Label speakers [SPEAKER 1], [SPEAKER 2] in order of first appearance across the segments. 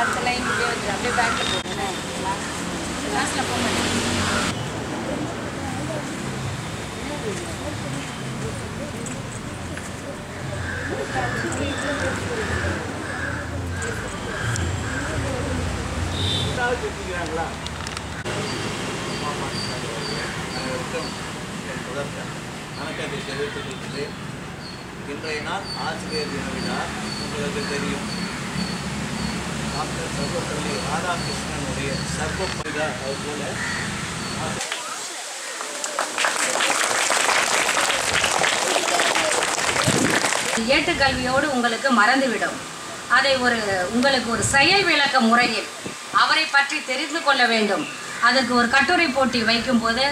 [SPEAKER 1] அடுத்த லைன் அப்படியே பேக்கில் போகணும் கிளாஸில் போக
[SPEAKER 2] வணக்கத்தை தெரிவித்துக் கொள்கிறேன். இன்றைய நாள் ஆசிரியர் தின விழா. உங்களுக்கு தெரியும், டாக்டர் சர்வப்பள்ளி ராதாகிருஷ்ணனுடைய சர்வப்பள்ளி அவர் போல
[SPEAKER 1] ஏட்டுக்கல்வியோடு உங்களுக்கு மறந்துவிடும். அதை உங்களுக்கு ஒரு செயல் விளக்க முறையில் அவரை பற்றி தெரிந்து கொள்ள வேண்டும். அதுக்கு ஒரு கட்டுரை போட்டி வைக்கும்போது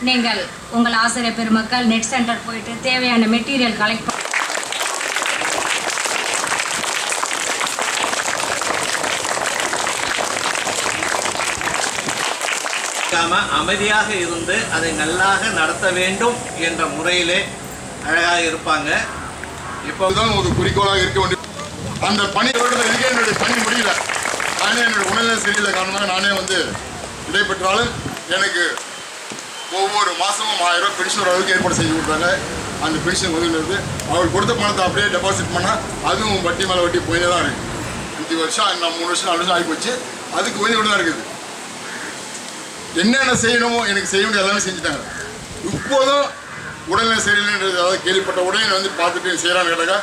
[SPEAKER 1] நீங்கள் உங்கள் ஆசிரியர் பெருமக்கள் நெட் சென்டர் போயிட்டு தேவையான மெட்டீரியல் கலெக்ட்
[SPEAKER 2] அமைதியாக இருந்து அதை நல்லாக நடத்த வேண்டும் என்ற முறையிலே அழகாக இருப்பாங்க.
[SPEAKER 3] இப்போதான் ஒரு குறிக்கோளாக இருக்க வேண்டும். அந்த பணி இதுக்கே என்னுடைய பணி முடியல. நானே என்னுடைய உடல்நிலை சரியில்லை காரணமாக நானே இடைப்பெற்றாலும் எனக்கு ஒவ்வொரு மாதமும் 1000 ரூபா பென்ஷன் அளவுக்கு ஏற்பாடு செஞ்சு கொடுத்தாங்க. அந்த பென்ஷன் உதவினது அவர்கள் கொடுத்த பணத்தை அப்படியே டெபாசிட் பண்ணால் அதுவும் வட்டி மேலே வட்டி போயிட்டே தான் இருக்குது. 5 வருஷம் நான் 3 வருஷம் 4 வருஷம் ஆகி போச்சு. அதுக்கு உதவி தான் இருக்குது. என்னென்ன செய்யணுமோ எனக்கு செய்ய வேண்டிய எல்லாமே செஞ்சுட்டாங்க. இப்போதும் உடல்நிலை சரியில்லைன்றது அதாவது கேள்விப்பட்ட உடனே பார்த்துட்டு செய்கிறான்னு கேட்டாக்கா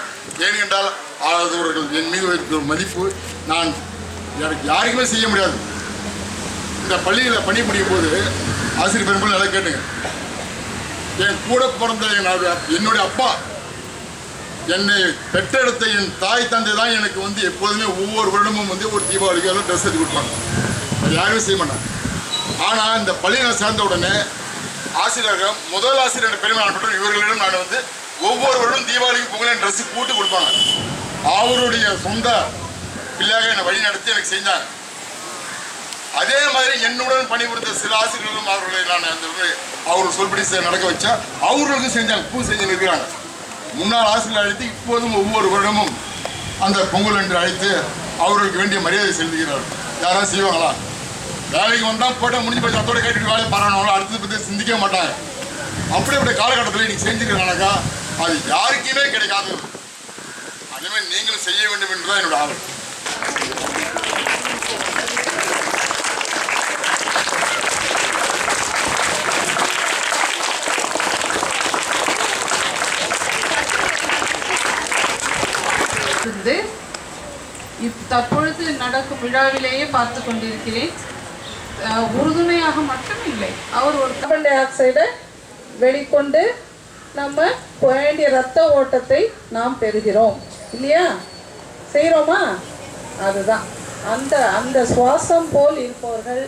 [SPEAKER 3] ஏனென்றால் அவர்கள் என் மீது இருக்கிற மதிப்பு நான் எனக்கு யாருக்குமே செய்ய முடியாது. இந்த பள்ளியில் பணிபுரியும் போது ஆசிரியர் பெரும்பாலும் நல்லா கேட்டுங்க. என் கூட பிறந்த என்னுடைய அப்பா என்னை பெற்றெடுத்த என் தாய் தந்தை தான் எனக்கு எப்போதுமே ஒவ்வொரு வருடமும் ஒரு தீபாவளிக்கு எல்லாம் ட்ரெஸ் எடுத்து கொடுப்பாங்க. அது யாருமே செய்ய மாட்டாங்க. ஆனால் இந்த பள்ளியை நான் சேர்ந்த உடனே ஆசிரியர்கள் முதல் ஆசிரியர் பெருமை ஆனப்பட்ட இவர்களிடம் நான் ஒவ்வொரு வருடம் தீபாவளிக்கு பொங்கல் ட்ரெஸ்ஸு கூட்டு கொடுப்பாங்க. அவருடைய சொந்த பிள்ளையாக என்னை வழி நடத்தி எனக்கு செஞ்சாங்க. அதே மாதிரி என்னுடன் பணிபுரிந்த சில ஆசிரியர்களும் அவர்களை நான் அவர் சொல்படி நடக்க வச்சா அவர்களுக்கும் செஞ்சாங்க. பூ செஞ்சு நிற்கிறாங்க. முன்னாள் ஆசிரியர் அழைத்து இப்போதும் ஒவ்வொரு வருடமும் அந்த பொங்கல் என்று அழைத்து அவர்களுக்கு வேண்டிய மரியாதை செலுத்துகிறார்கள். யாராவது செய்வாங்களா? வேலைக்கு வந்தால் போட்டால் முடிஞ்சு போய் அதோட கேட்டுட்டு வேலையை பாராட்டணும். அடுத்தது பற்றி சிந்திக்க மாட்டாங்க. அப்படிப்பட்ட காலகட்டத்தில் நீங்கள் செஞ்சுக்கிறனாக்கா அது யாருக்குமே கிடைக்காது. அதேமாதிரி நீங்களும் செய்ய வேண்டும் என்றுதான் என்னோட ஆவல்.
[SPEAKER 4] தற்பொழுது நடக்கும் விழாவிலேயே பார்த்து கொண்டிருக்கிறேன். உறுதுணையாக மட்டும் இல்லை, அவர் ஒரு கார்பன் டை ஆக்சைடை வெளிக்கொண்டு நம்ம வேண்டிய இரத்த ஓட்டத்தை நாம் பெறுகிறோம் இல்லையா? செய்கிறோமா? அதுதான் அந்த சுவாசம் போல் இருப்பவர்கள்